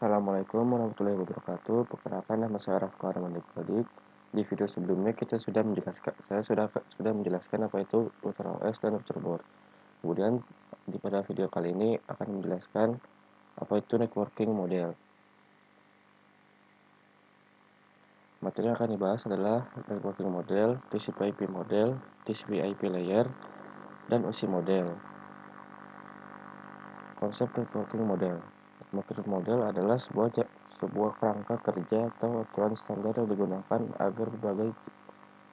Assalamualaikum warahmatullahi wabarakatuh. Perkenalkan nama saya Rafka Armandik. Di video sebelumnya saya sudah menjelaskan apa itu router OS dan router board. Kemudian pada video kali ini akan menjelaskan apa itu networking model. Materi yang akan dibahas adalah networking model, TCP/IP model, TCP/IP layer, dan OSI model. Konsep networking model. Networking model adalah sebuah kerangka kerja atau aturan standar yang digunakan agar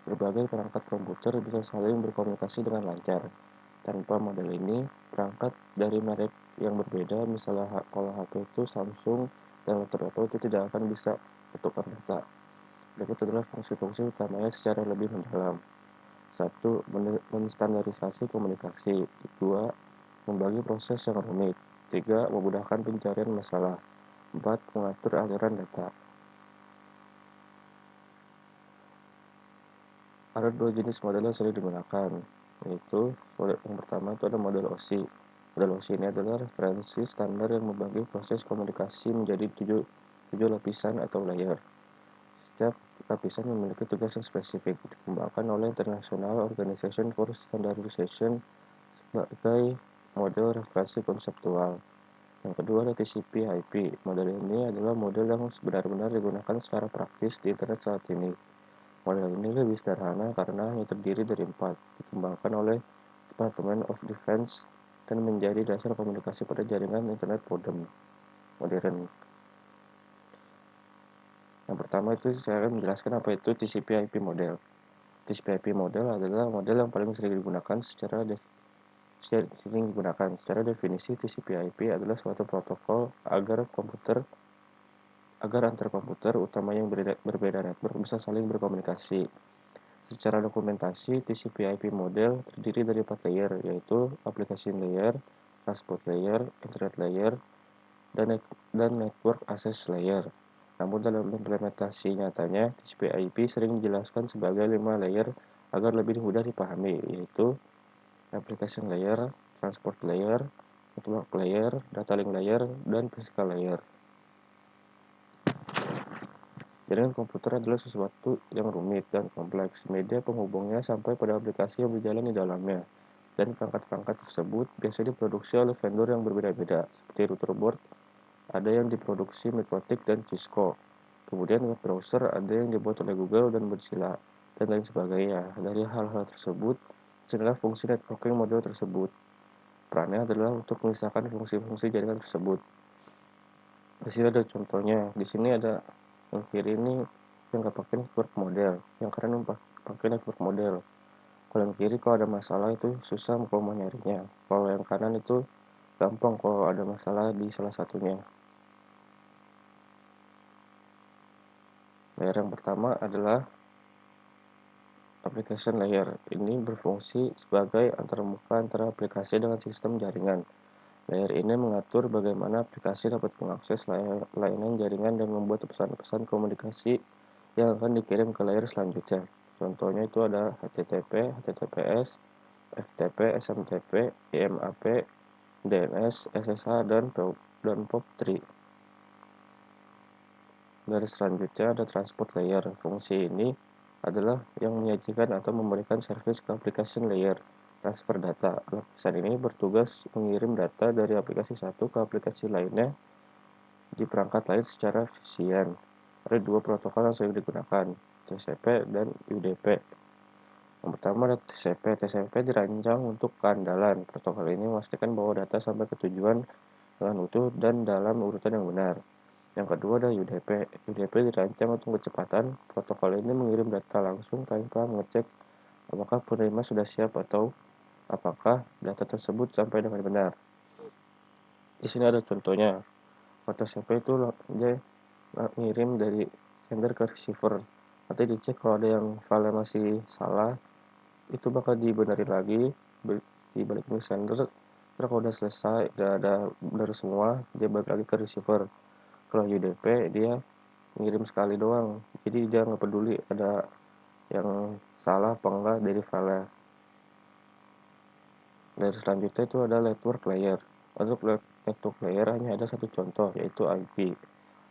berbagai perangkat komputer bisa saling berkomunikasi dengan lancar. Tanpa model ini, perangkat dari merek yang berbeda, misalnya kalau HP itu Samsung dan router Apple itu tidak akan bisa bertukar data. Berikut adalah fungsi-fungsi utamanya secara lebih mendalam. 1. Menstandarisasi komunikasi. 2. Membagi proses yang rumit. 3. Memudahkan pencarian masalah. 4. Mengatur aliran data. Ada dua jenis model yang sering digunakan, yaitu yang pertama itu ada model OSI. Model OSI ini adalah referensi standar yang membagi proses komunikasi menjadi tujuh lapisan atau layer. Setiap lapisan memiliki tugas yang spesifik, dikembangkan oleh International Organization for Standardization sebagai model referensi konseptual. Yang kedua ada TCP/IP. Model ini adalah model yang benar-benar digunakan secara praktis di internet saat ini. Model ini lebih sederhana karena hanya terdiri dari 4, dikembangkan oleh Department of Defense dan menjadi dasar komunikasi pada jaringan internet modern. Yang pertama itu saya akan menjelaskan apa itu TCP/IP model. TCP/IP model adalah model yang paling sering digunakan secara definisi. TCP/IP adalah suatu protokol agar antar komputer utama yang berbeda network bisa saling berkomunikasi. Secara dokumentasi, TCP/IP model terdiri dari 4 layer, yaitu application layer, transport layer, internet layer, dan network access layer. Namun dalam implementasi nyatanya, TCP/IP sering dijelaskan sebagai 5 layer agar lebih mudah dipahami, yaitu application layer, transport layer, network layer, data link layer, dan physical layer. Jaringan komputer adalah sesuatu yang rumit dan kompleks. Media penghubungnya sampai pada aplikasi yang berjalan di dalamnya. Dan perangkat-perangkat tersebut biasanya diproduksi oleh vendor yang berbeda-beda. Seperti router board, ada yang diproduksi Medtronic dan Cisco. Kemudian web browser ada yang dibuat oleh Google dan Mozilla, dan lain sebagainya. Dari hal-hal tersebut, inilah fungsi networking model tersebut. Perannya adalah untuk mengisahkan fungsi-fungsi jaringan tersebut. Di sini ada contohnya. Di sini ada yang kiri ini yang nggak pakai network model, yang kanan pakai network model. Kalau yang kiri kalau ada masalah itu susah kalau mau nyarinya. Kalau yang kanan itu gampang kalau ada masalah di salah satunya. Layer yang pertama adalah application layer. Ini berfungsi sebagai antarmuka antara aplikasi dengan sistem jaringan. Layer ini mengatur bagaimana aplikasi dapat mengakses layanan jaringan dan membuat pesan-pesan komunikasi yang akan dikirim ke layer selanjutnya. Contohnya itu ada HTTP, HTTPS, FTP, SMTP, IMAP, DNS, SSH, dan POP3. Dari selanjutnya ada transport layer. Fungsi ini adalah yang menyajikan atau memberikan servis ke application layer. Transfer data. Lapisan ini bertugas mengirim data dari aplikasi satu ke aplikasi lainnya di perangkat lain secara efisien. Ada dua protokol yang sering digunakan, TCP dan UDP. Yang pertama ada TCP. TCP dirancang untuk keandalan. Protokol ini memastikan bahwa data sampai ke tujuan dengan utuh dan dalam urutan yang benar. Yang kedua ada UDP. UDP dirancang untuk kecepatan. Protokol ini mengirim data langsung tanpa mengecek apakah penerima sudah siap atau apakah data tersebut sampai dengan benar. Di sini ada contohnya. TCP itu dia ngirim dari sender ke receiver. Nanti dicek kalau ada yang file masih salah, itu bakal dibenerin lagi, dibalikin ke sender. Terus kalau udah selesai, udah ada benar semua, dia balik lagi ke receiver. Kalau UDP dia ngirim sekali doang, jadi dia nggak peduli ada yang salah apa enggak dari file. Dari selanjutnya itu ada network layer. Untuk network layer hanya ada satu contoh, yaitu IP.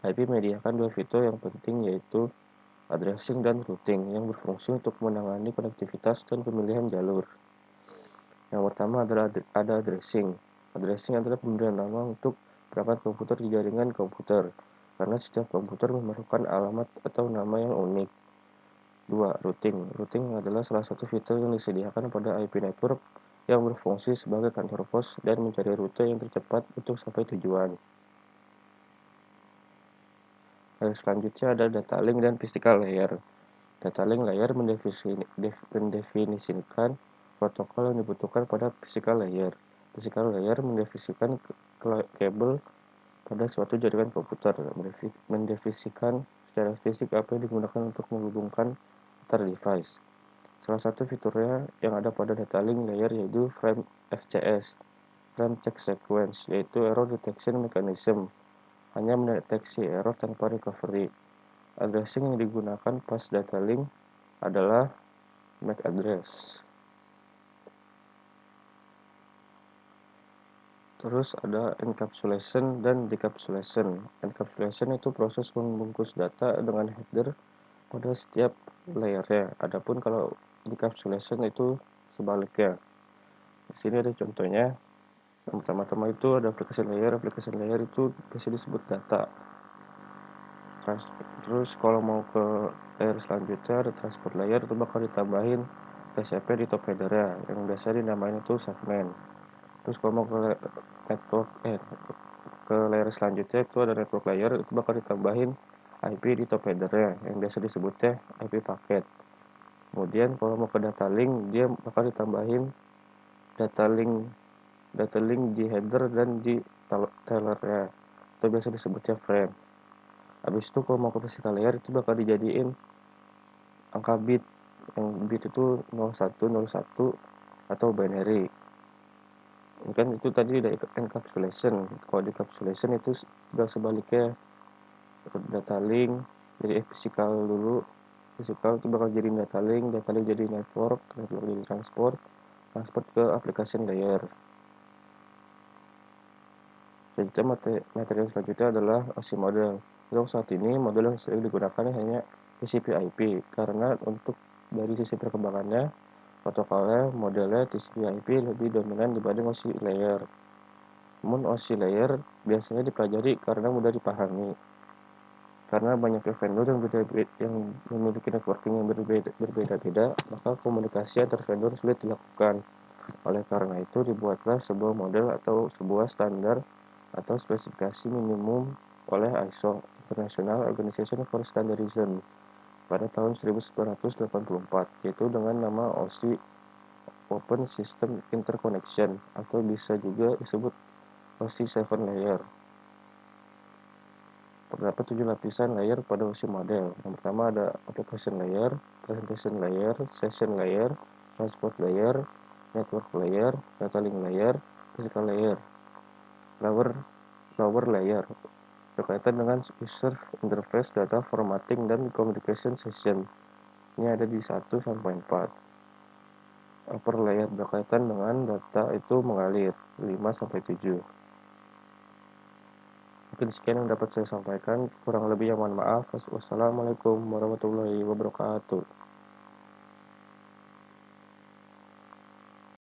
IP menyediakan dua fitur yang penting, yaitu addressing dan routing, yang berfungsi untuk menangani konektivitas dan pemilihan jalur. Yang pertama adalah ada addressing. Addressing adalah pemberian nama untuk perangkat komputer di jaringan komputer, karena setiap komputer memerlukan alamat atau nama yang unik. 2. Routing. Routing adalah salah satu fitur yang disediakan pada IP network yang berfungsi sebagai kantor pos dan mencari rute yang tercepat untuk sampai tujuan. Lalu selanjutnya ada data link dan physical layer. Data link layer mendefinisikan protokol yang dibutuhkan pada physical layer. Physical layer mendefinisikan kabel pada suatu jaringan komputer, mendefinisikan secara fisik apa yang digunakan untuk menghubungkan antar device. Salah satu fiturnya yang ada pada data link layer yaitu frame FCS, frame check sequence, yaitu error detection mechanism, hanya mendeteksi error tanpa recovery. Addressing yang digunakan pas data link adalah MAC address. Terus ada encapsulation dan decapsulation. Encapsulation itu proses membungkus data dengan header pada setiap layernya. Adapun kalau decapsulation itu sebaliknya. Di sini ada contohnya. Yang pertama-tama itu ada application layer. Application layer itu biasanya disebut data. Terus kalau mau ke layer selanjutnya ada transport layer, itu bakal ditambahin TCP di top header-nya yang biasanya dinamain itu segmen. Terus kalau mau ke network ke layer selanjutnya itu ada network layer, itu bakal ditambahin IP di top header-nya yang biasa disebutnya IP paket. Kemudian kalau mau ke data link, dia bakal ditambahin data link di header dan di tailer-nya, itu biasa disebutnya frame. Habis itu kalau mau ke physical layer itu bakal dijadiin angka bit, yang bit itu 0101 atau binary. Kan itu tadi udah encapsulation. Kalau decapsulation itu sudah sebaliknya, data link jadi physical dulu. Physical itu bakal jadi data link jadi network jadi transport ke application layer. Selanjutnya materi selanjutnya adalah OSI model. Untuk saat ini model yang sering digunakan hanya TCP/IP karena untuk dari sisi perkembangannya protokolnya modelnya TCP/IP lebih dominan dibanding OSI layer. Namun OSI layer biasanya dipelajari karena mudah dipahami. Karena banyaknya vendor yang memiliki networking yang berbeda-beda, maka komunikasi antar vendor sulit dilakukan. Oleh karena itu dibuatlah sebuah model atau sebuah standar atau spesifikasi minimum oleh ISO (International Organization for Standardization) pada tahun 1984, yaitu dengan nama OSI Open System Interconnection, atau bisa juga disebut OSI 7 layer. Terdapat 7 lapisan layer pada OSI model. Yang pertama ada application layer, presentation layer, session layer, transport layer, network layer, data link layer, physical layer. Lower layer berkaitan dengan user interface, data formatting, dan communication session. Ini ada di 1 sampai 4. Upper layer berkaitan dengan data itu mengalir 5 sampai 7. Mungkin sekian yang dapat saya sampaikan, kurang lebih yang mohon maaf. Wassalamualaikum warahmatullahi wabarakatuh.